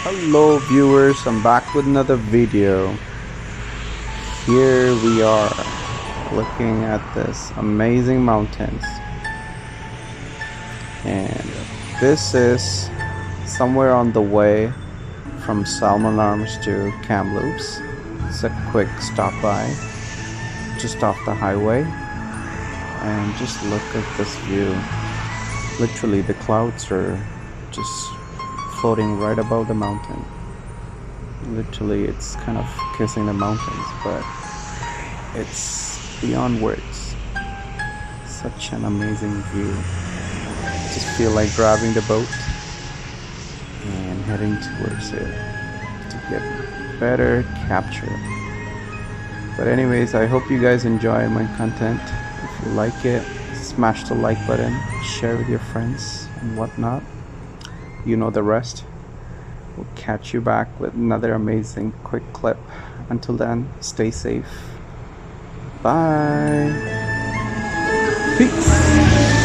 Hello viewers, I'm back with another video. Here we are looking at this amazing mountains, and this is somewhere on the way from Salmon Arms to Kamloops. It's a quick stop by just off the highway, and just look at this view. Literally the clouds are just floating right above the mountain. Literally it's kind of kissing the mountains, but it's beyond words. Such an amazing view. Just feel like grabbing the boat and heading towards it to get better capture. But anyways, I hope you guys enjoy my content. If you like it, smash the like button, share with your friends and whatnot. You know the rest. We'll catch you back with another amazing quick clip. Until then, stay safe. Bye. Peace.